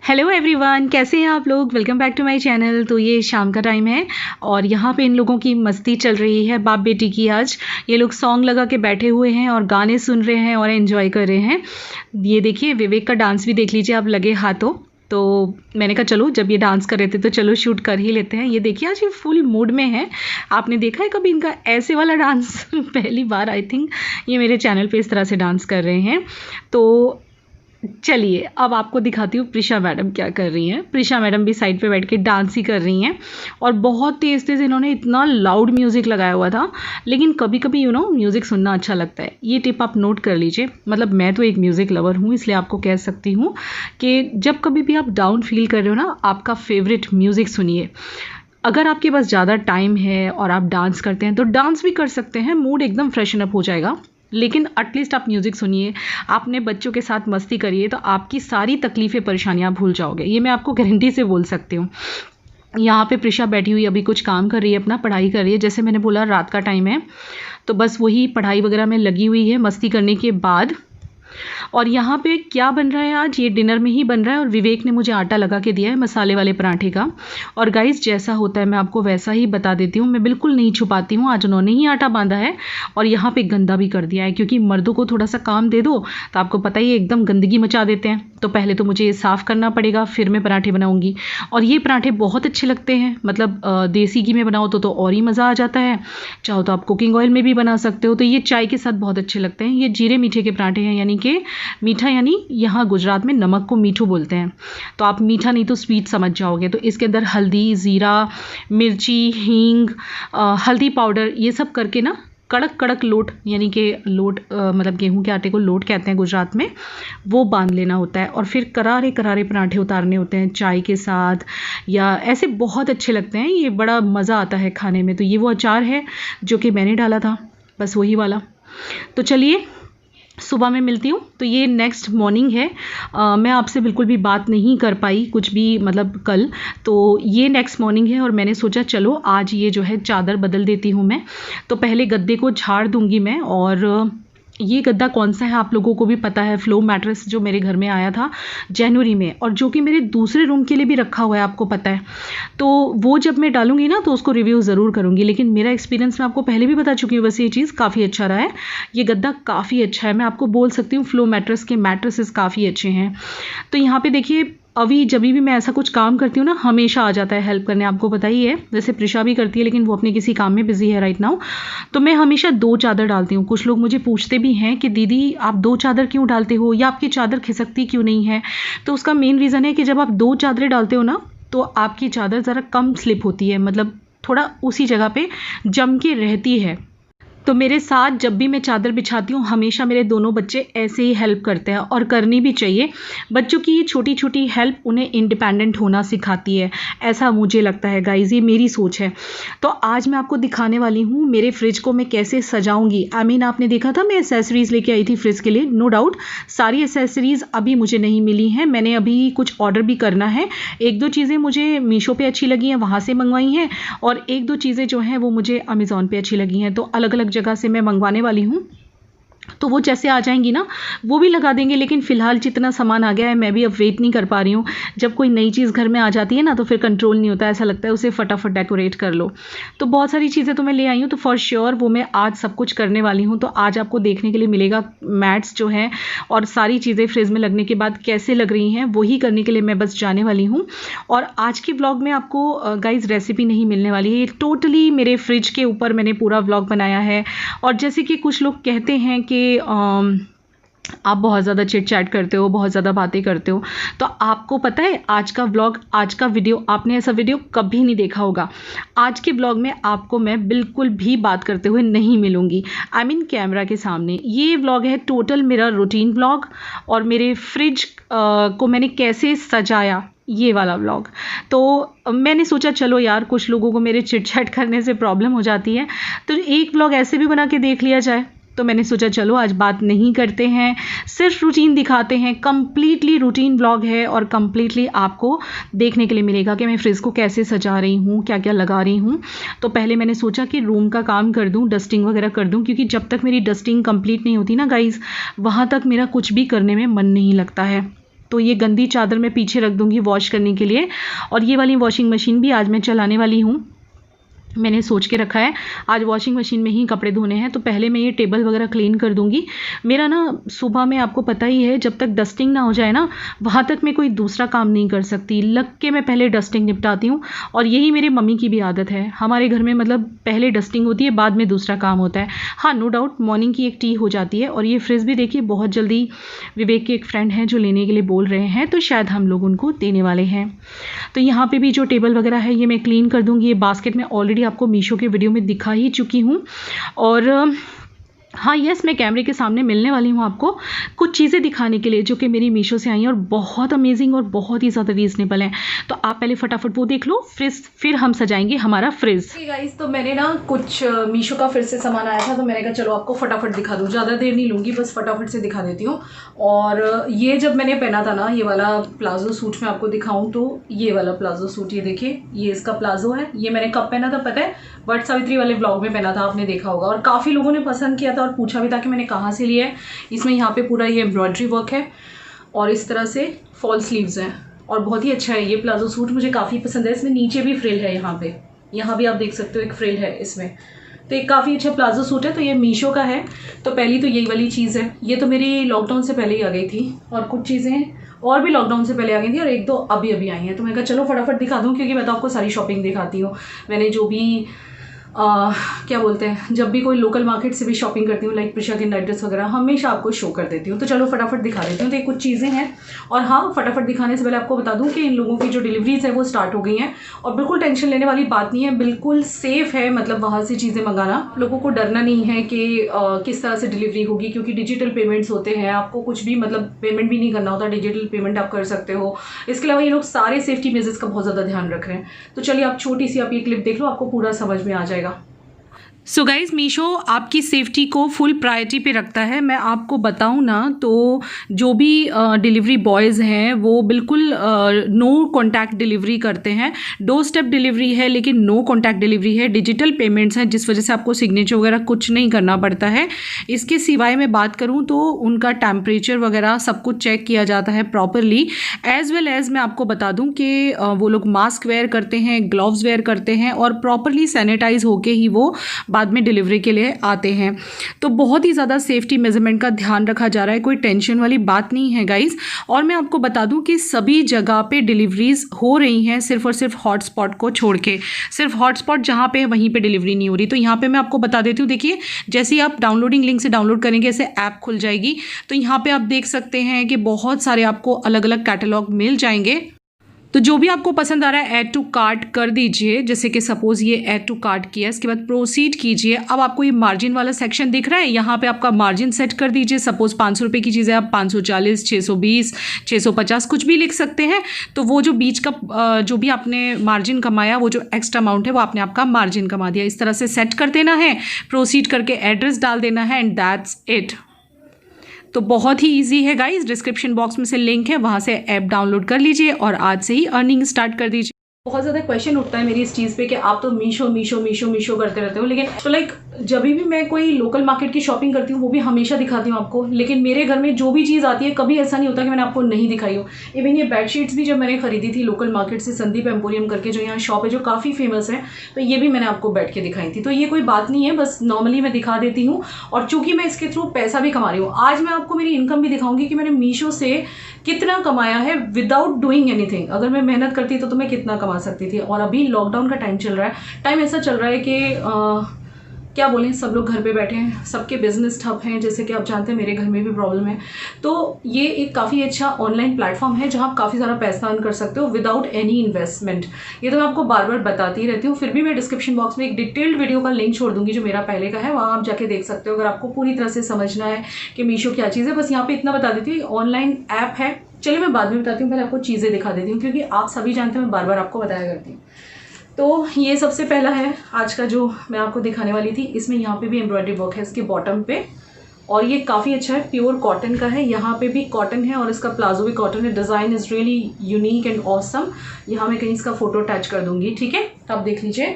Hello everyone, कैसे हैं आप लोग। Welcome back to my channel. तो ये शाम का टाइम है और यहाँ पे इन लोगों की मस्ती चल रही है बाप बेटी की। आज ये लोग सॉन्ग लगा के बैठे हुए हैं और गाने सुन रहे हैं और एंजॉय कर रहे हैं। ये देखिए, विवेक का डांस भी देख लीजिए आप लगे हाथों। तो मैंने कहा चलो, जब ये डांस कर रहे थे तो चलो शूट कर ही लेते हैं। ये देखिए आज ये फुल मूड में है। आपने देखा है कभी इनका ऐसे वाला डांस? पहली बार आई थिंक ये मेरे चैनल पे इस तरह से डांस कर रहे हैं। तो चलिए अब आपको दिखाती हूँ प्रिशा मैडम क्या कर रही हैं। प्रिशा मैडम भी साइड पे बैठ के डांस ही कर रही हैं और बहुत तेज़ तेज़ इन्होंने इतना लाउड म्यूज़िक लगाया हुआ था। लेकिन कभी कभी म्यूज़िक सुनना अच्छा लगता है। ये टिप आप नोट कर लीजिए। मतलब मैं तो एक म्यूज़िक लवर हूँ, इसलिए आपको कह सकती हूँ कि जब कभी भी आप डाउन फील कर रहे हो ना, आपका फेवरेट म्यूज़िक सुनिए। अगर आपके पास ज़्यादा टाइम है और आप डांस करते हैं तो डांस भी कर सकते हैं, मूड एकदम फ्रेशन अप हो जाएगा। लेकिन एटलीस्ट आप म्यूज़िक सुनिए, आपने बच्चों के साथ मस्ती करिए, तो आपकी सारी तकलीफ़ें परेशानियां भूल जाओगे। ये मैं आपको गारंटी से बोल सकती हूँ। यहाँ पे प्रिशा बैठी हुई अभी कुछ काम कर रही है, अपना पढ़ाई कर रही है। जैसे मैंने बोला रात का टाइम है तो बस वही पढ़ाई वगैरह में लगी हुई है मस्ती करने के बाद। और यहाँ पे क्या बन रहा है, आज ये डिनर में ही बन रहा है। और विवेक ने मुझे आटा लगा के दिया है मसाले वाले पराठे का। और गाइस जैसा होता है मैं आपको वैसा ही बता देती हूँ, मैं बिल्कुल नहीं छुपाती हूँ। आज उन्होंने ही आटा बांधा है और यहाँ पे गंदा भी कर दिया है, क्योंकि मर्दों को थोड़ा सा काम दे दो तो आपको पता ही है एकदम गंदगी मचा देते हैं। तो पहले तो मुझे ये साफ़ करना पड़ेगा, फिर मैं पराठे बनाऊँगी। और ये पराठे बहुत अच्छे लगते हैं, मतलब देसी घी में बनाओ तो और ही मज़ा आ जाता है। चाहो तो आप कुकिंग ऑयल में भी बना सकते हो। तो ये चाय के साथ बहुत अच्छे लगते हैं। ये जीरे मीठे के पराठे हैं, यानी कि मीठा, यानी यहाँ गुजरात में नमक को मीठू बोलते हैं। तो आप मीठा नहीं तो स्वीट समझ जाओगे। तो इसके अंदर हल्दी, ज़ीरा, मिर्ची, हींग, हल्दी पाउडर, ये सब करके ना कड़क कड़क लोट, यानी कि लोट मतलब गेहूं के आटे को लोट कहते हैं गुजरात में, वो बांध लेना होता है। और फिर करारे करारे पराठे उतारने होते हैं चाय के साथ, या ऐसे बहुत अच्छे लगते हैं। ये बड़ा मज़ा आता है खाने में। तो ये वो अचार है जो कि मैंने डाला था, बस वही वाला। तो चलिए सुबह में मिलती हूँ। तो ये नेक्स्ट मॉर्निंग है। मैं आपसे बिल्कुल भी बात नहीं कर पाई कुछ भी, मतलब कल। तो ये नेक्स्ट मॉर्निंग है और मैंने सोचा चलो आज ये जो है चादर बदल देती हूँ मैं। तो पहले गद्दे को झाड़ दूंगी मैं। और ये गद्दा कौन सा है आप लोगों को भी पता है, फ्लो मैट्रेस जो मेरे घर में आया था जनवरी में, और जो कि मेरे दूसरे रूम के लिए भी रखा हुआ है, आपको पता है। तो वो जब मैं डालूंगी ना तो उसको रिव्यू ज़रूर करूंगी। लेकिन मेरा एक्सपीरियंस मैं आपको पहले भी बता चुकी हूँ, वैसे ये चीज़ काफ़ी अच्छा रहा है। ये गद्दा काफ़ी अच्छा है, मैं आपको बोल सकती हूँ फ्लो मैट्रेस के मैट्रेसेस काफ़ी अच्छे हैं। तो यहाँ पे देखिए, अभी जब भी मैं ऐसा कुछ काम करती हूँ ना, हमेशा आ जाता है हेल्प करने, आपको पता ही है। जैसे प्रिशा भी करती है, लेकिन वो अपने किसी काम में बिजी है राइट नाउ। तो मैं हमेशा 2 चादर डालती हूँ। कुछ लोग मुझे पूछते भी हैं कि दीदी आप 2 चादर क्यों डालते हो, या आपकी चादर खिसकती क्यों नहीं है। तो उसका मेन रीज़न है कि जब आप 2 चादरें डालते हो ना, तो आपकी चादर ज़रा कम स्लिप होती है, मतलब थोड़ा उसी जगह पे जम के रहती है। तो मेरे साथ जब भी मैं चादर बिछाती हूँ, हमेशा मेरे दोनों बच्चे ऐसे ही हेल्प करते हैं, और करनी भी चाहिए। बच्चों की ये छोटी छोटी हेल्प उन्हें इंडिपेंडेंट होना सिखाती है, ऐसा मुझे लगता है गाइज, ये मेरी सोच है। तो आज मैं आपको दिखाने वाली हूँ मेरे फ्रिज को मैं कैसे सजाऊंगी। आपने देखा था मैं एसेसरीज़ लेके आई थी फ्रिज के लिए, नो डाउट सारी एसेसरीज़ अभी मुझे नहीं मिली हैं। मैंने अभी कुछ ऑर्डर भी करना है। 1-2 चीज़ें मुझे मीशो पे अच्छी लगी हैं, वहाँ से मंगवाई हैं। और 1-2 चीज़ें जो हैं वो मुझे अमेज़ॉन पे अच्छी लगी हैं। तो अलग अलग जगह से मैं मंगवाने वाली हूँ। तो वो जैसे आ जाएंगी ना, वो भी लगा देंगे। लेकिन फ़िलहाल जितना सामान आ गया है, मैं भी अब वेट नहीं कर पा रही हूँ। जब कोई नई चीज़ घर में आ जाती है ना, तो फिर कंट्रोल नहीं होता, ऐसा लगता है उसे फटाफट डेकोरेट कर लो। तो बहुत सारी चीज़ें तो मैं ले आई हूँ, तो फॉर श्योर वो मैं आज सब कुछ करने वाली हूँ। तो आज आपको देखने के लिए मिलेगा मैट्स जो हैं, और सारी चीज़ें फ्रिज में लगने के बाद कैसे लग रही हैं, वही करने के लिए मैं बस जाने वाली हूँ। और आज के व्लॉग में आपको गाइज रेसिपी नहीं मिलने वाली है, ये टोटली मेरे फ्रिज के ऊपर मैंने पूरा व्लॉग बनाया है। और जैसे कि कुछ लोग कहते हैं कि आप बहुत ज़्यादा चिट चैट करते हो, बहुत ज़्यादा बातें करते हो, तो आपको पता है आज का व्लॉग, आज का वीडियो, आपने ऐसा वीडियो कभी नहीं देखा होगा। आज के व्लॉग में आपको मैं बिल्कुल भी बात करते हुए नहीं मिलूंगी, आई मीन कैमरा के सामने। ये व्लॉग है टोटल मेरा रूटीन व्लॉग, और मेरे फ्रिज को मैंने कैसे सजाया, ये वाला व्लॉग। तो मैंने सोचा चलो यार, कुछ लोगों को मेरे चिट चैट करने से प्रॉब्लम हो जाती है, तो एक व्लॉग ऐसे भी बना के देख लिया जाए। तो मैंने सोचा चलो आज बात नहीं करते हैं, सिर्फ रूटीन दिखाते हैं। कंप्लीटली रूटीन व्लॉग है और कंप्लीटली आपको देखने के लिए मिलेगा कि मैं फ्रिज को कैसे सजा रही हूँ, क्या क्या लगा रही हूँ। तो पहले मैंने सोचा कि रूम का काम कर दूँ, डस्टिंग वगैरह कर दूँ, क्योंकि जब तक मेरी डस्टिंग कंप्लीट नहीं होती ना गाइज़, वहाँ तक मेरा कुछ भी करने में मन नहीं लगता है। तो ये गंदी चादर मैं पीछे रख दूँगी वॉश करने के लिए। और ये वाली वॉशिंग मशीन भी आज मैं चलाने वाली हूँ। मैंने सोच के रखा है आज वॉशिंग मशीन में ही कपड़े धोने हैं, तो पहले मैं ये टेबल वगैरह क्लीन कर दूंगी। मेरा ना सुबह में आपको पता ही है, जब तक डस्टिंग ना हो जाए ना वहाँ तक मैं कोई दूसरा काम नहीं कर सकती। लग के मैं पहले डस्टिंग निपटाती हूँ, और यही मेरी मम्मी की भी आदत है। हमारे घर में मतलब पहले डस्टिंग होती है, बाद में दूसरा काम होता है। हाँ, नो डाउट मॉर्निंग की एक टी हो जाती है। और ये फ्रिज भी देखिए बहुत जल्दी विवेक के एक फ्रेंड हैं जो लेने के लिए बोल रहे हैं, तो शायद हम लोग उनको देने वाले हैं। तो यहाँ पे भी जो टेबल वगैरह है ये मैं क्लीन कर दूँगी। ये बास्केट में ऑलरेडी आपको मीशो के वीडियो में दिखा ही चुकी हूँ। और हाँ यस, मैं कैमरे के सामने मिलने वाली हूँ आपको कुछ चीज़ें दिखाने के लिए जो कि मेरी मीशो से आई हैं और बहुत अमेजिंग और बहुत ही ज़्यादा रीजनेबल हैं। तो आप पहले फटाफट वो देख लो, फिर हम सजाएंगे हमारा फ्रिज। गाइस, तो मैंने ना कुछ मीशो का फिर से सामान आया था, तो मैंने कहा चलो आपको फटाफट दिखा दूँ। ज़्यादा देर नहीं लूँगी, बस फटाफट से दिखा देती हूँ। और ये जब मैंने पहना था ना, ये वाला प्लाजो सूट मैं आपको दिखाऊँ तो ये वाला प्लाजो सूट, ये देखिए, ये इसका प्लाजो है। ये मैंने कब पहना था पता है? वट सावित्री वाले ब्लॉग में पहना था, आपने देखा होगा। और काफ़ी लोगों ने पसंद किया था और पूछा भी था कि मैंने कहाँ से लिया है। इसमें यहाँ पे पूरा ये एम्ब्रॉयडरी वर्क है और इस तरह से फॉल स्लीव्स हैं और बहुत ही अच्छा है ये प्लाजो सूट, मुझे काफ़ी पसंद है। इसमें नीचे भी फ्रिल है, यहाँ भी आप देख सकते हो एक फ्रिल है इसमें। तो एक काफ़ी अच्छा प्लाजो सूट है। तो ये मीशो का है। तो पहली तो यही वाली चीज़ है, ये तो मेरी लॉकडाउन से पहले ही आ गई थी। और कुछ चीज़ें और भी लॉकडाउन से पहले आ गई थी और एक दो अभी अभी आई हैं। तो मैं कहा चलो फटाफट दिखा दूँ, क्योंकि मैं तो आपको सारी शॉपिंग दिखाती हूँ। मैंने जो भी क्या बोलते हैं, जब भी कोई लोकल मार्केट से भी शॉपिंग करती हूँ, लाइक प्रिशा के नाइट ड्रेस वगैरह, हमेशा आपको शो कर देती हूँ। तो चलो फटाफट दिखा देती हूँ। तो ये कुछ चीज़ें हैं। और हाँ, फटाफट दिखाने से पहले आपको बता दूँ कि इन लोगों की जो डिलीवरीज है वो स्टार्ट हो गई हैं और बिल्कुल टेंशन लेने वाली बात नहीं है, बिल्कुल सेफ़ है। मतलब वहाँ से चीज़ें मंगाना, लोगों को डरना नहीं है कि किस तरह से डिलीवरी होगी, क्योंकि डिजिटल पेमेंट्स होते हैं। आपको कुछ भी मतलब पेमेंट भी नहीं करना होता, डिजिटल पेमेंट आप कर सकते हो। इसके अलावा ये लोग सारे सेफ्टी मेजर्स का बहुत ज़्यादा ध्यान रख रहे हैं। तो चलिए आप छोटी सी आप ये क्लिप देख लो, आपको पूरा समझ में आ जाएगा। सो गाइज़, मीशो आपकी सेफ्टी को फुल प्रायोरिटी पे रखता है। मैं आपको बताऊं ना, तो जो भी डिलीवरी बॉयज़ हैं वो बिल्कुल नो कॉन्टैक्ट डिलीवरी करते हैं। डोर स्टेप डिलीवरी है लेकिन नो कॉन्टैक्ट डिलीवरी है। डिजिटल पेमेंट्स हैं जिस वजह से आपको सिग्नेचर वगैरह कुछ नहीं करना पड़ता है। इसके सिवाय मैं बात करूँ तो उनका टेम्परेचर वगैरह सब कुछ चेक किया जाता है प्रॉपरली। एज़ वेल एज़ मैं आपको बता दूँ कि वो लोग मास्क वेयर करते हैं, ग्लव्स वेयर करते हैं और प्रॉपरली सैनिटाइज होके ही वो बाद में डिलीवरी के लिए आते हैं। तो बहुत ही ज़्यादा सेफ्टी मेजरमेंट का ध्यान रखा जा रहा है, कोई टेंशन वाली बात नहीं है गाइस। और मैं आपको बता दूं कि सभी जगह पे डिलीवरीज हो रही हैं, सिर्फ और सिर्फ हॉटस्पॉट को छोड़ के। सिर्फ हॉटस्पॉट जहाँ पे है वहीं पे डिलीवरी नहीं हो रही। तो यहाँ पे मैं आपको बता देती हूँ, देखिए जैसे ही आप डाउनलोडिंग लिंक से डाउनलोड करेंगे ऐसे ऐप खुल जाएगी। तो यहाँ पर आप देख सकते हैं कि बहुत सारे आपको अलग अलग कैटलॉग मिल जाएंगे। तो जो भी आपको पसंद आ रहा है ऐड टू कार्ट कर दीजिए। जैसे कि सपोज़ ये ऐड टू कार्ट किया, इसके बाद प्रोसीड कीजिए। अब आपको ये मार्जिन वाला सेक्शन दिख रहा है, यहाँ पे आपका मार्जिन सेट कर दीजिए। सपोज़ 500 रुपये की चीज़ है, आप 540, 620, 650 कुछ भी लिख सकते हैं। तो वो जो बीच का जो भी आपने मार्जिन कमाया, वो जो एक्स्ट्रा अमाउंट है वो आपने आपका मार्जिन कमा दिया। इस तरह से सेट कर देना है, प्रोसीड करके एड्रेस डाल देना है एंड दैट्स इट। तो बहुत ही इजी है गाइस। डिस्क्रिप्शन बॉक्स में से लिंक है, वहाँ से ऐप डाउनलोड कर लीजिए और आज से ही अर्निंग स्टार्ट कर दीजिए। बहुत ज़्यादा क्वेश्चन उठता है मेरी इस चीज़ पे कि आप तो मीशो मीशो मीशो मीशो करते रहते हो, लेकिन तो लाइक जब भी मैं कोई लोकल मार्केट की शॉपिंग करती हूँ वो भी हमेशा दिखाती हूँ आपको। लेकिन मेरे घर में जो भी चीज़ आती है कभी ऐसा नहीं होता कि मैंने आपको नहीं दिखाई हो। इवन ये बेडशीट्स भी जब मैंने खरीदी थी लोकल मार्केट से, संदीप एम्पोरियम करके जो यहाँ शॉप है जो काफ़ी फेमस है, तो ये भी मैंने आपको बैठ के दिखाई थी। तो ये कोई बात नहीं है, बस नॉर्मली मैं दिखा देती हूँ। और चूँकि मैं इसके थ्रू पैसा भी कमा रही हूँ, आज मैं आपको मेरी इनकम भी दिखाऊंगी कि मैंने मीशो से कितना कमाया है विदाउट डूइंग एनीथिंग। अगर मैं मेहनत करती तो मैं कितना कमा सकती थी। और अभी लॉकडाउन का टाइम चल रहा है, टाइम ऐसा चल रहा है कि क्या बोलें, सब लोग घर पे बैठे हैं, सबके बिजनेस ठप हैं, जैसे कि आप जानते हैं मेरे घर में भी प्रॉब्लम है। तो ये एक काफ़ी अच्छा ऑनलाइन प्लेटफॉर्म है जहाँ आप काफ़ी सारा पैसा अर्न कर सकते हो विदाउट एनी इन्वेस्टमेंट। ये तो मैं आपको बार बार बताती रहती हूँ, फिर भी मैं डिस्क्रिप्शन बॉक्स में एक डिटेल्ड वीडियो का लिंक छोड़ दूंगी जो मेरा पहले का है, वहाँ आप जाके देख सकते हो अगर आपको पूरी तरह से समझना है कि मीशो क्या चीज़ है। बस यहाँ पर इतना बता देती हूँ, ऑनलाइन ऐप है। चलिए मैं बाद में बताती हूँ, पहले आपको चीज़ें दिखा देती हूँ क्योंकि आप सभी जानते हैं मैं बार बार आपको बताया करती हूँ। तो ये सबसे पहला है आज का जो मैं आपको दिखाने वाली थी। इसमें यहाँ पे भी एम्ब्रॉयडरी वर्क है इसके बॉटम पे और ये काफ़ी अच्छा है, प्योर कॉटन का है। यहाँ पे भी कॉटन है और इसका प्लाजो भी कॉटन है। Design is really unique and awesome. यहाँ मैं कहीं इसका फ़ोटो अटैच कर दूँगी, ठीक है, तो आप देख लीजिए।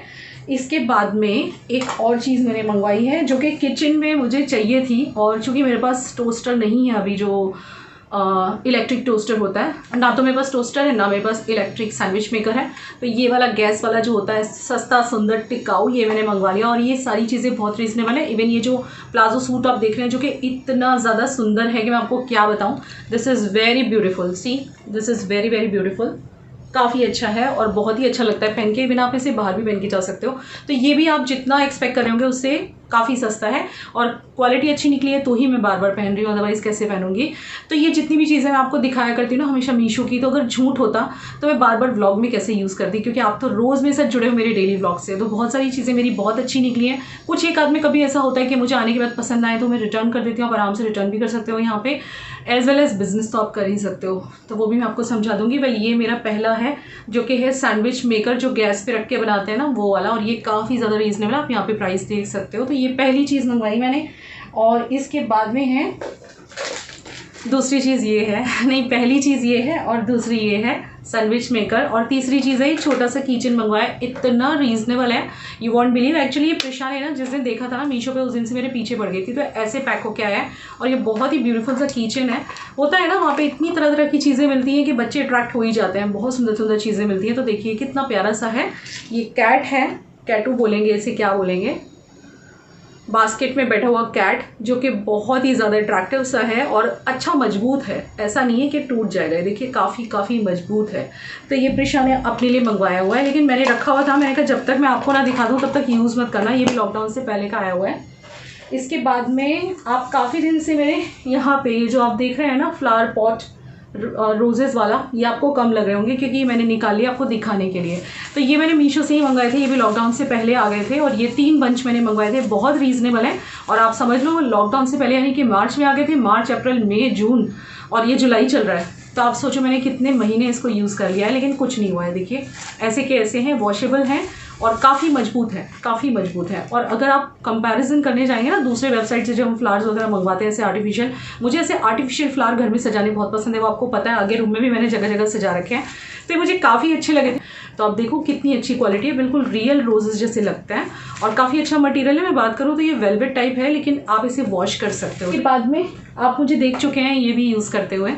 इसके बाद में एक और चीज़ मैंने मंगवाई है जो कि किचन में मुझे चाहिए थी, और चूँकि मेरे पास टोस्टर नहीं है अभी जो इलेक्ट्रिक टोस्टर होता है। ना तो मेरे पास टोस्टर है, ना मेरे पास इलेक्ट्रिक सैंडविच मेकर है। तो ये वाला गैस वाला जो होता है सस्ता सुंदर टिकाऊ, ये मैंने मंगवा लिया। और ये सारी चीज़ें बहुत रीजनेबल है। इवन ये जो प्लाजो सूट आप देख रहे हैं जो कि इतना ज़्यादा सुंदर है कि मैं आपको क्या बताऊँ। This is very beautiful, see this is very very beautiful. काफ़ी अच्छा है और बहुत ही अच्छा लगता है पहन के, बिना आप इसे बाहर भी पहन के जा सकते हो। तो ये भी आप जितना एक्सपेक्ट कर रहे होंगे उससे काफ़ी सस्ता है और क्वालिटी अच्छी निकली है तो ही मैं बार बार पहन रही हूँ, अदरवाइज़ कैसे पहनूंगी। तो ये जितनी भी चीज़ें मैं आपको दिखाया करती हूँ ना हमेशा मीशो की, तो अगर झूठ होता तो मैं बार बार व्लॉग में कैसे यूज़ करती, क्योंकि आप तो रोज़ मेरे साथ जुड़े हो मेरे डेली व्लॉग से। तो बहुत सारी चीज़ें मेरी बहुत अच्छी निकली हैं। कुछ एक आध में कभी ऐसा होता है कि मुझे आने के बाद पसंद आए तो मैं रिटर्न कर देती हूँ। आप आराम से रिटर्न भी कर सकते हो यहाँ पे, एज वेल एज बिजनेस तो आप कर ही सकते हो, तो वो भी मैं आपको समझा दूंगी। वेल ये मेरा पहला है जो कि है सैंडविच मेकर, जो गैस पे रख के बनाते हैं ना वो वाला, और ये काफ़ी ज़्यादा रीजनेबल, आप यहाँ पे प्राइस देख सकते हो। तो ये पहली चीज़ मंगवाई मैंने। और इसके बाद में है दूसरी चीज़ ये है, नहीं पहली चीज़ ये है और दूसरी ये है सैंडविच मेकर, और तीसरी चीज़ है एक छोटा सा किचन मंगवाया। इतना रीजनेबल है, यू वॉन्ट बिलीव। एक्चुअली ये प्रिशा ने ना जिस दिन देखा था ना मीशो पे, उस दिन से मेरे पीछे पड़ गई थी। तो ऐसे पैक होके आया है और ये बहुत ही ब्यूटीफुल सा किचन है। होता है ना वहाँ पे इतनी तरह तरह की चीज़ें मिलती हैं कि बच्चे अट्रैक्ट हो ही जाते हैं। बहुत सुंदर सुंदर चीज़ें मिलती हैं। तो देखिए कितना प्यारा सा है। ये कैट है, कैटू बोलेंगे इसे, क्या बोलेंगे, बास्केट में बैठा हुआ कैट, जो कि बहुत ही ज़्यादा अट्रैक्टिव सा है और अच्छा मजबूत है। ऐसा नहीं है कि टूट जाएगा, देखिए काफ़ी मजबूत है। तो ये प्रिशा ने अपने लिए मंगवाया हुआ है, लेकिन मैंने रखा हुआ था। मैंने कहा जब तक मैं आपको ना दिखा दूँ तब तक यूज़ मत करना। ये भी लॉकडाउन से पहले का आया हुआ है। इसके बाद में आप काफ़ी दिन से मेरे यहाँ पे ये जो आप देख रहे हैं ना फ्लावर पॉट रोजेज़ वाला, ये आपको कम लग रहे होंगे क्योंकि मैंने निकाल लिया आपको दिखाने के लिए। तो ये मैंने मीशो से ही मंगवाए थे, ये भी लॉकडाउन से पहले आ गए थे। और ये 3 बंच मैंने मंगवाए थे, बहुत रीजनेबल है। और आप समझ लो लॉकडाउन से पहले यानी कि मार्च में आ गए थे, मार्च अप्रैल मई जून, और ये जुलाई चल रहा है। तो आप सोचो मैंने कितने महीने इसको यूज़ कर लिया है, लेकिन कुछ नहीं हुआ है। देखिए ऐसे के ऐसे हैं, वॉशेबल हैं और काफ़ी मजबूत है। और अगर आप कंपैरिजन करने जाएंगे ना दूसरे वेबसाइट से, जो हम फ्लावर्स वगैरह मंगवाते हैं ऐसे आर्टिफिशियल, मुझे ऐसे आर्टिफिशियल फ्लावर घर में सजाने बहुत पसंद है। वो आपको पता है, आगे रूम में भी मैंने जगह जगह सजा रखे हैं। तो मुझे काफ़ी अच्छे लगे थे। तो आप देखो कितनी अच्छी क्वालिटी है, बिल्कुल रियल रोजेस जैसे लगता है और काफ़ी अच्छा मटेरियल है। मैं बात करूँ तो ये वेलवेट टाइप है, लेकिन आप इसे वॉश कर सकते हो। इसके बाद में आप मुझे देख चुके हैं ये भी यूज़ करते हुए।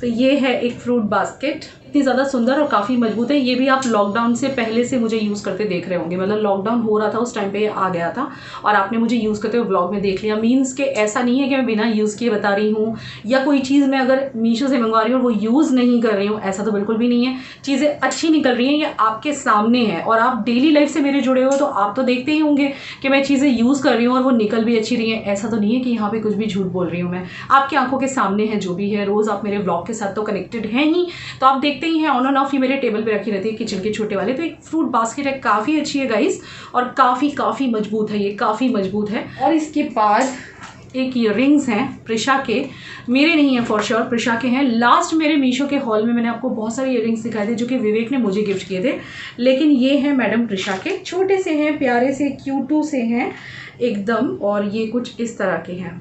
तो ये है एक फ्रूट बास्केट, इतनी ज़्यादा सुंदर और काफ़ी मजबूत है। ये भी आप लॉकडाउन से पहले से मुझे यूज़ करते देख रहे होंगे, मतलब लॉकडाउन हो रहा था उस टाइम पे ये आ गया था और आपने मुझे यूज़ करते हुए ब्लॉग में देख लिया। मीन्स के ऐसा नहीं है कि मैं बिना यूज़ किए बता रही हूँ, या कोई चीज़ मैं अगर मीशो से मंगवा रही हूँ और वो यूज़ नहीं कर रही हूँ, ऐसा तो बिल्कुल भी नहीं है। चीज़ें अच्छी निकल रही हैं, ये आपके सामने है। और आप डेली लाइफ से मेरे जुड़े हो तो आप तो देखते ही होंगे कि मैं चीज़ें यूज़ कर रही हूँ और वो निकल भी अच्छी रही हैं। ऐसा तो नहीं है कि यहाँ पे कुछ भी झूठ बोल रही हूँ मैं, आपकी आंखों के सामने है जो भी है। रोज़ आप मेरे ब्लॉग के साथ तो कनेक्टेड हैं ही, तो आप देखते ही हैं। ऑन एंड ऑफ ही मेरे टेबल पे रखी रहती है किचन के छोटे वाले। तो एक फ्रूट बास्केट है, काफ़ी अच्छी है गाइस, और काफ़ी मजबूत है, ये काफ़ी मजबूत है। और इसके बाद एक ईयररिंग्स हैं प्रिशा के, मेरे नहीं है फॉर श्योर, प्रिशा के हैं। लास्ट मेरे मीशो के हॉल में मैंने आपको बहुत सारे ईयररिंग्स दिखाए थे जो कि विवेक ने मुझे गिफ्ट किए थे, लेकिन ये हैं मैडम प्रिशा के, छोटे से हैं, प्यारे से, क्यूटू से हैं एकदम। और ये कुछ इस तरह के हैं,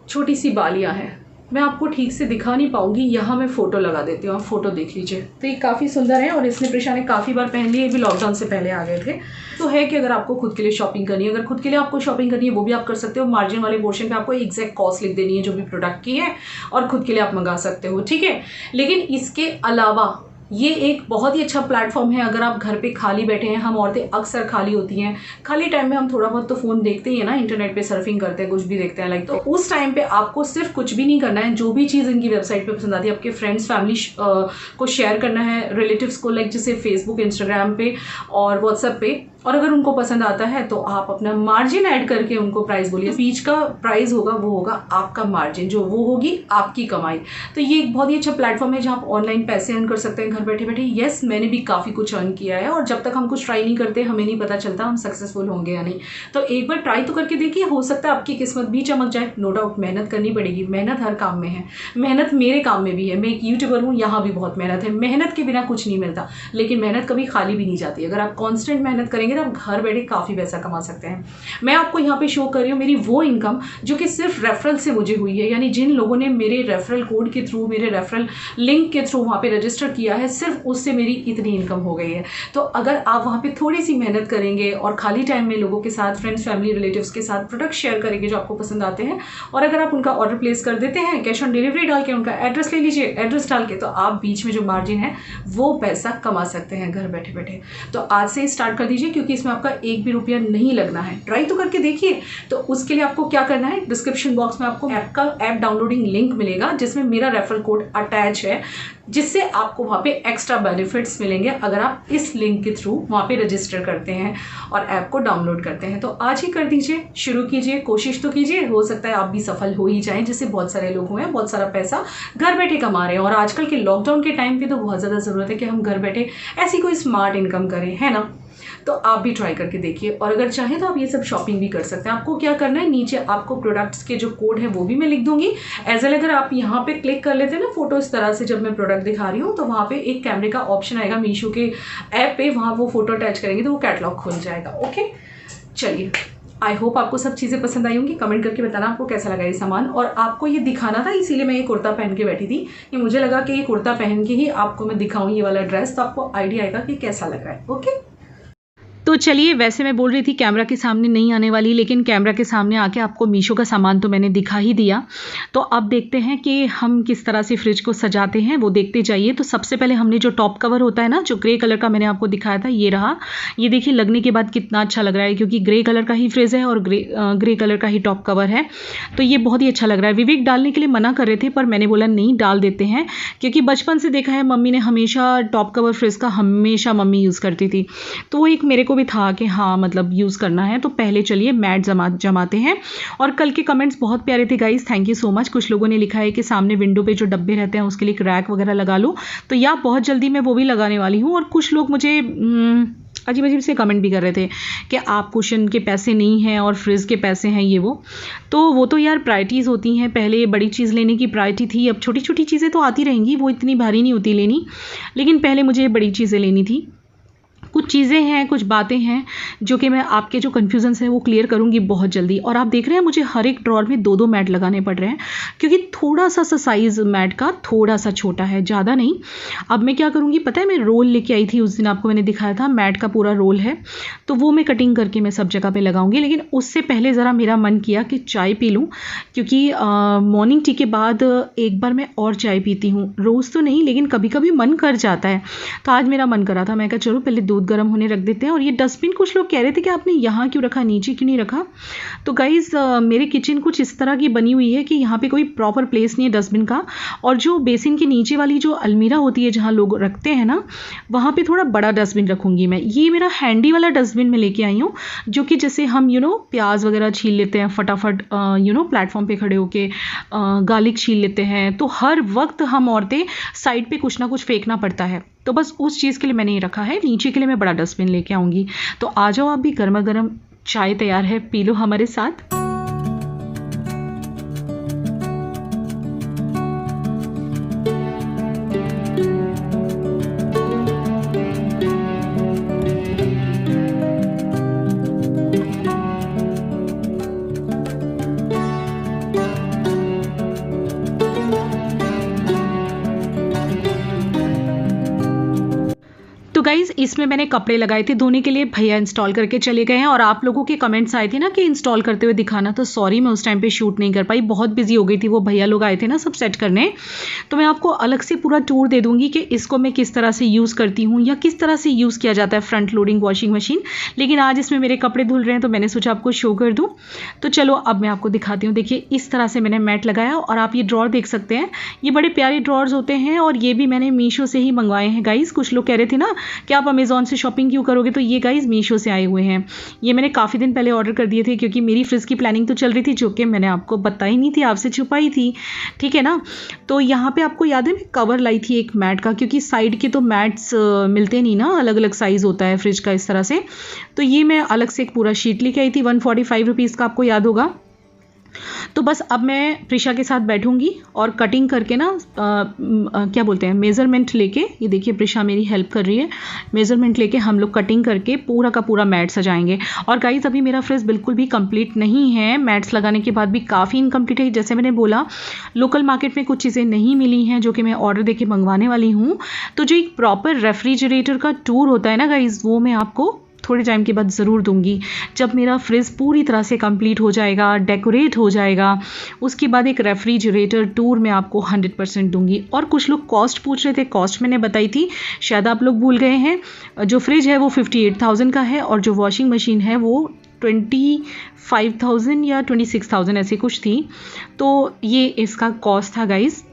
छोटी सी बालियाँ हैं। मैं आपको ठीक से दिखा नहीं पाऊंगी, यहाँ मैं फ़ोटो लगा देती हूँ, आप फोटो देख लीजिए। तो ये काफ़ी सुंदर है और इसने प्रिशा ने काफ़ी बार पहन लिए, ये भी लॉकडाउन से पहले आ गए थे। तो है कि अगर आपको खुद के लिए शॉपिंग करनी है, अगर खुद के लिए आपको शॉपिंग करनी है वो भी आप कर सकते हो। मार्जिन वाले पोर्शन पे आपको एग्जैक्ट कॉस्ट लिख देनी है जो भी प्रोडक्ट की है, और खुद के लिए आप मंगा सकते हो, ठीक है। लेकिन इसके अलावा ये एक बहुत ही अच्छा प्लेटफॉर्म है अगर आप घर पे खाली बैठे हैं। हम औरतें अक्सर खाली होती हैं, खाली टाइम में हम थोड़ा बहुत तो फ़ोन देखते ही है ना, इंटरनेट पे सर्फिंग करते हैं, कुछ भी देखते हैं लाइक। तो उस टाइम पे आपको सिर्फ कुछ भी नहीं करना है, जो भी चीज़ इनकी वेबसाइट पे पसंद आती है आपके फ्रेंड्स फैमिली को शेयर करना है, रिलेटिव्स को, लाइक जैसे फेसबुक, इंस्टाग्राम पे और व्हाट्सएप पे। और अगर उनको पसंद आता है तो आप अपना मार्जिन ऐड करके उनको प्राइस बोलिए। बीच का प्राइस होगा वो होगा आपका मार्जिन, जो वो होगी आपकी कमाई। तो ये एक बहुत ही अच्छा प्लेटफॉर्म है जहाँ आप ऑनलाइन पैसे अर्न कर सकते हैं घर बैठे बैठे। येस, मैंने भी काफ़ी कुछ अर्न किया है, और जब तक हम कुछ ट्राई नहीं करते हमें नहीं पता चलता हम सक्सेसफुल होंगे या नहीं। तो एक बार ट्राई तो करके देखिए, हो सकता है आपकी किस्मत भी चमक जाए। नो डाउट मेहनत करनी पड़ेगी, मेहनत हर काम में है, मेहनत मेरे काम में भी है। मैं एक यूट्यूबर हूँ, यहाँ भी बहुत मेहनत है, मेहनत के बिना कुछ नहीं मिलता, लेकिन मेहनत कभी खाली भी नहीं जाती। अगर आप कॉन्स्टेंट मेहनत करेंगे लेकिन आप घर बैठे काफ़ी पैसा कमा सकते हैं। मैं आपको यहाँ पे शो कर रही हूँ मेरी वो इनकम जो कि सिर्फ रेफरल से मुझे हुई है, यानी जिन लोगों ने मेरे रेफरल कोड के थ्रू, मेरे रेफरल लिंक के थ्रू वहाँ पे रजिस्टर किया है, सिर्फ उससे मेरी इतनी इनकम हो गई है। तो अगर आप वहाँ पे थोड़ी सी मेहनत करेंगे और खाली टाइम में लोगों के साथ, फ्रेंड्स, फैमिली, रिलेटिव्स के साथ प्रोडक्ट शेयर करेंगे जो आपको पसंद आते हैं, और अगर आप उनका ऑर्डर प्लेस कर देते हैं, कैश ऑन डिलीवरी डाल के, उनका एड्रेस ले लीजिए, एड्रेस डाल के, तो आप बीच में जो मार्जिन है वो पैसा कमा सकते हैं घर बैठे बैठे। तो आज से ही स्टार्ट कर दीजिए, क्योंकि इसमें आपका एक भी रुपया नहीं लगना है। ट्राई तो करके देखिए। तो उसके लिए आपको क्या करना है, डिस्क्रिप्शन बॉक्स में आपको ऐप डाउनलोडिंग लिंक मिलेगा जिसमें मेरा रेफरल कोड अटैच है, जिससे आपको वहाँ पे एक्स्ट्रा बेनिफिट्स मिलेंगे अगर आप इस लिंक के थ्रू वहाँ पे रजिस्टर करते हैं और ऐप को डाउनलोड करते हैं। तो आज ही कर दीजिए, शुरू कीजिए, कोशिश तो कीजिए, हो सकता है आप भी सफल हो ही जाएं, जैसे बहुत सारे लोग हुए हैं, बहुत सारा पैसा घर बैठे कमा रहे हैं। और आजकल के लॉकडाउन के टाइम पे तो बहुत ज़्यादा ज़रूरत है कि हम घर बैठे ऐसी कोई स्मार्ट इनकम करें, है ना। तो आप भी ट्राई करके देखिए, और अगर चाहें तो आप ये सब शॉपिंग भी कर सकते हैं। आपको क्या करना है, नीचे आपको प्रोडक्ट्स के जो कोड है वो भी मैं लिख दूंगी। एज वेल अगर आप यहाँ पे क्लिक कर लेते हैं ना फोटो इस तरह से, जब मैं प्रोडक्ट दिखा रही हूँ तो वहाँ पे एक कैमरे का ऑप्शन आएगा मीशो के ऐप पे, वहाँ वो फोटो अटैच करेंगे तो वो कैटलॉग खुल जाएगा। ओके, चलिए, आई होप आपको सब चीज़ें पसंद आई होंगी। कमेंट करके बताना आपको कैसा लगा ये सामान। और आपको ये दिखाना था, इसीलिए मैं ये कुर्ता पहन के बैठी थी कि मुझे लगा कि ये कुर्ता पहन के ही आपको मैं दिखाऊँ ये वाला ड्रेस, तो आपको आइडिया आएगा कि कैसा लग रहा है। ओके, तो चलिए, वैसे मैं बोल रही थी कैमरा के सामने नहीं आने वाली, लेकिन कैमरा के सामने आके आपको मीशो का सामान तो मैंने दिखा ही दिया। तो अब देखते हैं कि हम किस तरह से फ्रिज को सजाते हैं, वो देखते जाइए। तो सबसे पहले हमने जो टॉप कवर होता है ना, जो ग्रे कलर का मैंने आपको दिखाया था, ये रहा। ये देखिए लगने के बाद कितना अच्छा लग रहा है, क्योंकि ग्रे कलर का ही फ्रिज है और ग्रे कलर का ही टॉप कवर है। तो ये बहुत ही अच्छा लग रहा है। विवेक डालने के लिए मना कर रहे थे, पर मैंने बोला नहीं, डाल देते हैं, क्योंकि बचपन से देखा है मम्मी ने हमेशा टॉप कवर फ्रिज का हमेशा मम्मी यूज़ करती थी। तो वो एक मेरे को भी था कि हाँ, मतलब यूज़ करना है। तो पहले चलिए मैट जमाते हैं। और कल के कमेंट्स बहुत प्यारे थे guys, thank you so much. कुछ लोगों ने लिखा है कि सामने विंडो पे जो डब्बे रहते हैं उसके लिए एक रैक वगैरह लगा लो, तो या बहुत जल्दी मैं वो भी लगाने वाली हूँ। और कुछ लोग मुझे अजीब अजीब से कमेंट भी कर रहे थे कि आप कुशन के पैसे नहीं हैं और फ्रिज के पैसे हैं, ये वो तो यार प्रायोरिटीज़ होती हैं। पहले बड़ी चीज़ लेने की प्रायोरिटी थी, अब छोटी छोटी चीज़ें तो आती रहेंगी, वो इतनी भारी नहीं होती लेनी, लेकिन पहले मुझे बड़ी चीज़ें लेनी थी। कुछ चीज़ें हैं, कुछ बातें हैं जो कि मैं आपके जो कन्फ्यूजन्स हैं वो क्लियर करूँगी बहुत जल्दी। और आप देख रहे हैं मुझे हर एक ड्रॉर में 2-2 मैट लगाने पड़ रहे हैं, क्योंकि थोड़ा सा साइज़ मैट का थोड़ा सा छोटा है, ज़्यादा नहीं। अब मैं क्या करूँगी पता है, मैं रोल लेके आई थी उस दिन, आपको मैंने दिखाया था, मैट का पूरा रोल है, तो वो मैं कटिंग करके मैं सब जगह पर लगाऊंगी। लेकिन उससे पहले ज़रा मेरा मन किया कि चाय पी लूँ, क्योंकि मॉर्निंग टी के बाद एक बार मैं और चाय पीती हूँ, रोज़ तो नहीं लेकिन कभी कभी मन कर जाता है। तो आज मेरा मन करा था, मैं कहा चलो पहले दूध गर्म होने रख देते हैं। और ये डस्टबिन कुछ लोग कह रहे थे कि आपने यहाँ क्यों रखा, नीचे क्यों नहीं रखा। तो गाइज मेरे किचन कुछ इस तरह की बनी हुई है कि यहाँ पे कोई प्रॉपर प्लेस नहीं है डस्टबिन का, और जो बेसिन के नीचे वाली जो अलमीरा होती है जहाँ लोग रखते हैं ना, वहाँ पे थोड़ा बड़ा डस्टबिन रखूँगी मैं। ये मेरा हैंडी वाला डस्टबिन में लेके आई हूँ, जो कि जैसे हम प्याज वगैरह छील लेते हैं फटाफट, प्लेटफॉर्म पे खड़े होके गार्लिक छील लेते हैं, तो हर वक्त हम औरतें साइड पे कुछ ना कुछ फेंकना पड़ता है, तो बस उस चीज़ के लिए मैंने ये रखा है। नीचे के लिए मैं बड़ा डस्टबिन लेके आऊँगी। तो आ जाओ, आप भी, गर्मा गर्म चाय तैयार है, पी लो हमारे साथ। गाइज इसमें मैंने कपड़े लगाए थे धोने के लिए, भैया इंस्टॉल करके चले गए हैं। और आप लोगों के कमेंट्स आए थे ना कि इंस्टॉल करते हुए दिखाना, तो सॉरी मैं उस टाइम पे शूट नहीं कर पाई, बहुत बिजी हो गई थी। वो भैया लोग आए थे ना सब सेट करने, तो मैं आपको अलग से पूरा टूर दे दूंगी कि इसको मैं किस तरह से यूज़ करती हूँ या किस तरह से यूज़ किया जाता है फ्रंट लोडिंग वॉशिंग मशीन। लेकिन आज इसमें मेरे कपड़े धुल रहे हैं तो मैंने सोचा आपको शो कर दूँ। तो चलो अब मैं आपको दिखाती हूँ। देखिए इस तरह से मैंने मैट लगाया, और आप ये ड्रॉर देख सकते हैं, ये बड़े प्यारे ड्रॉर्स होते हैं, और ये भी मैंने मीशो से ही मंगवाए हैं गाइज। कुछ लोग कह रहे थे ना कि आप अमेजॉन से शॉपिंग क्यों करोगे, तो ये गाइज मीशो से आए हुए हैं। ये मैंने काफ़ी दिन पहले ऑर्डर कर दिए थे, क्योंकि मेरी फ्रिज की प्लानिंग तो चल रही थी, जो कि मैंने आपको बताई नहीं थी, आपसे छुपाई थी, ठीक है ना। तो यहाँ पे आपको याद है मैं कवर लाई थी एक मैट का, क्योंकि साइड के तो मैट्स मिलते नहीं ना, अलग अलग साइज़ होता है फ्रिज का इस तरह से। तो ये मैं अलग से एक पूरा शीट लेके आई थी, 145 रुपीज़ का, आपको याद होगा। तो बस अब मैं प्रिशा के साथ बैठूंगी और कटिंग करके ना क्या बोलते हैं, मेज़रमेंट लेके, ये देखिए प्रिशा मेरी हेल्प कर रही है, मेज़रमेंट लेके हम लोग कटिंग करके पूरा का पूरा मैट सजाएंगे। और गाइस अभी मेरा फ्रिज बिल्कुल भी कंप्लीट नहीं है, मैट्स लगाने के बाद भी काफ़ी इनकम्प्लीट है। जैसे मैंने बोला लोकल मार्केट में कुछ चीज़ें नहीं मिली हैं जो कि मैं ऑर्डर दे के मंगवाने वाली हूँ। तो जो एक प्रॉपर रेफ्रिजरेटर का टूर होता है ना गाइस, वो मैं आपको थोड़े टाइम के बाद ज़रूर दूंगी। जब मेरा फ्रिज पूरी तरह से कंप्लीट हो जाएगा, डेकोरेट हो जाएगा, उसके बाद एक रेफ्रिजरेटर टूर मैं आपको 100% दूंगी। और कुछ लोग कॉस्ट पूछ रहे थे, कॉस्ट मैंने बताई थी, शायद आप लोग भूल गए हैं। जो फ्रिज है वो 58,000 का है और जो वॉशिंग मशीन है वो 25,000 या 26,000 ऐसी कुछ थी। तो ये इसका कॉस्ट था गाइस।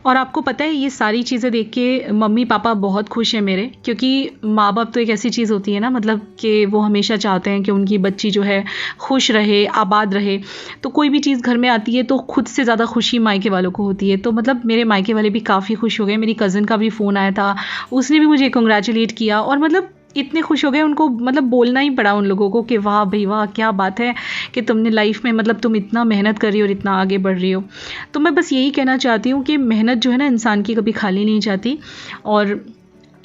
और आपको पता है ये सारी चीज़ें देख के मम्मी पापा बहुत खुश हैं मेरे, क्योंकि माँ बाप तो एक ऐसी चीज़ होती है ना, मतलब कि वो हमेशा चाहते हैं कि उनकी बच्ची जो है खुश रहे, आबाद रहे। तो कोई भी चीज़ घर में आती है तो खुद से ज़्यादा खुशी मायके वालों को होती है। तो मतलब मेरे मायके वाले भी काफ़ी खुश हो गए। मेरी कज़न का भी फ़ोन आया था, उसने भी मुझे कॉन्ग्रेचुलेट किया और मतलब इतने खुश हो गए, उनको मतलब बोलना ही पड़ा उन लोगों को कि वाह भाई वाह, क्या बात है कि तुमने लाइफ में मतलब तुम इतना मेहनत कर रही हो और इतना आगे बढ़ रही हो। तो मैं बस यही कहना चाहती हूँ कि मेहनत जो है ना इंसान की कभी खाली नहीं जाती। और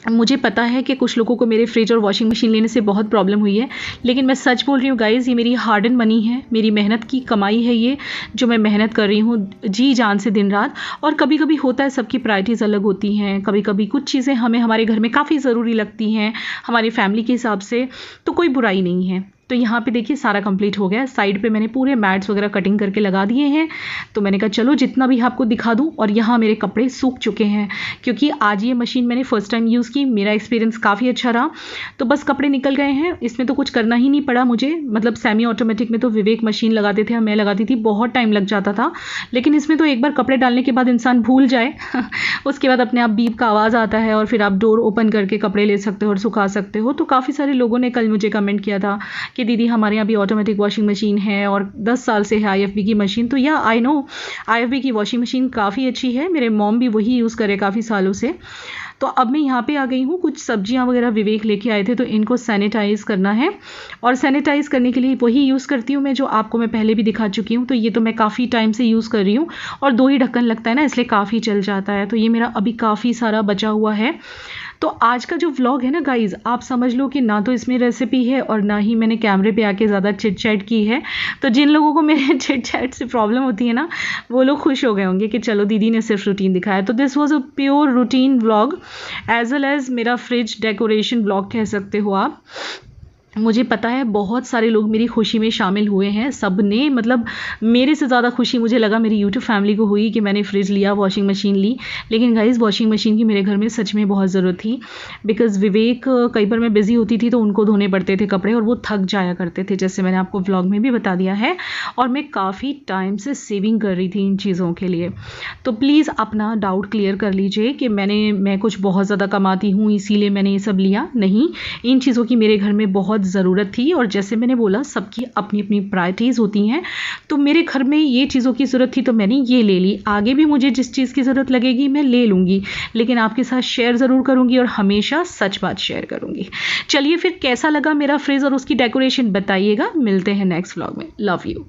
मुझे पता है कि कुछ लोगों को मेरे फ्रिज और वॉशिंग मशीन लेने से बहुत प्रॉब्लम हुई है, लेकिन मैं सच बोल रही हूँ गाइज़, ये मेरी हार्ड एंड मनी है, मेरी मेहनत की कमाई है ये, जो मैं मेहनत कर रही हूँ जी जान से दिन रात। और कभी कभी होता है सबकी प्रायोरिटीज़ अलग होती हैं, कभी कभी कुछ चीज़ें हमें हमारे घर में काफ़ी ज़रूरी लगती हैं हमारी फैमिली के हिसाब से, तो कोई बुराई नहीं है। तो यहाँ पे देखिए सारा कंप्लीट हो गया है। साइड पे मैंने पूरे मैट्स वगैरह कटिंग करके लगा दिए हैं। तो मैंने कहा चलो जितना भी आपको दिखा दूँ। और यहाँ मेरे कपड़े सूख चुके हैं, क्योंकि आज ये मशीन मैंने फ़र्स्ट टाइम यूज़ की, मेरा एक्सपीरियंस काफ़ी अच्छा रहा। तो बस कपड़े निकल गए हैं, इसमें तो कुछ करना ही नहीं पड़ा मुझे। मतलब सेमी ऑटोमेटिक में तो विवेक मशीन लगाते थे, मैं लगाती थी, बहुत टाइम लग जाता था। लेकिन इसमें तो एक बार कपड़े डालने के बाद इंसान भूल जाए उसके बाद अपने आप बीप का आवाज़ आता है और फिर आप डोर ओपन करके कपड़े ले सकते हो और सुखा सकते हो। तो काफ़ी सारे लोगों ने कल मुझे कमेंट किया था कि दीदी हमारे यहाँ भी ऑटोमेटिक वॉशिंग मशीन है और 10 साल से है IFB की मशीन। तो या आई नो IFB की वॉशिंग मशीन काफ़ी अच्छी है, मेरे मॉम भी वही यूज़ करे काफ़ी सालों से। तो अब मैं यहाँ पे आ गई हूँ, कुछ सब्जियाँ वगैरह विवेक लेके आए थे तो इनको सैनिटाइज़ करना है। और सैनिटाइज़ करने के लिए वही यूज़ करती हूँ मैं जो आपको मैं पहले भी दिखा चुकी हूँ। तो ये तो मैं काफ़ी टाइम से यूज़ कर रही हूँ और 2 ही ढक्कन लगता है ना, इसलिए काफ़ी चल जाता है। तो ये मेरा अभी काफ़ी सारा बचा हुआ है। तो आज का जो व्लॉग है ना गाइज़, आप समझ लो कि ना तो इसमें रेसिपी है और ना ही मैंने कैमरे पे आके ज़्यादा चिट चैट की है। तो जिन लोगों को मेरे चिट चैट से प्रॉब्लम होती है ना, वो लोग खुश हो गए होंगे कि चलो दीदी ने सिर्फ रूटीन दिखाया। तो this was a pure routine vlog as well as मेरा फ्रिज डेकोरेशन व्लॉग कह सकते हो आप। मुझे पता है बहुत सारे लोग मेरी खुशी में शामिल हुए हैं, सब ने मतलब मेरे से ज़्यादा खुशी मुझे लगा मेरी यूट्यूब फैमिली को हुई कि मैंने फ्रिज लिया, वॉशिंग मशीन ली। लेकिन गाइज़ वॉशिंग मशीन की मेरे घर में सच में बहुत ज़रूरत थी, बिकॉज़ विवेक कई बार मैं बिज़ी होती थी तो उनको धोने पड़ते थे कपड़े और वो थक जाया करते थे, जैसे मैंने आपको व्लॉग में भी बता दिया है। और मैं काफ़ी टाइम से सेविंग कर रही थी इन चीज़ों के लिए। तो प्लीज़ अपना डाउट क्लियर कर लीजिए कि मैं कुछ बहुत ज़्यादा कमाती हूँ इसीलिए मैंने ये सब लिया, नहीं। इन चीज़ों की मेरे घर में बहुत ज़रूरत थी और जैसे मैंने बोला सबकी अपनी अपनी प्रायोरिटीज़ होती हैं। तो मेरे घर में ये चीज़ों की ज़रूरत थी तो मैंने ये ले ली, आगे भी मुझे जिस चीज़ की ज़रूरत लगेगी मैं ले लूँगी, लेकिन आपके साथ शेयर ज़रूर करूँगी और हमेशा सच बात शेयर करूँगी। चलिए फिर कैसा लगा मेरा फ्रिज और उसकी डेकोरेशन बताइएगा, मिलते हैं नेक्स्ट व्लॉग में। Love you.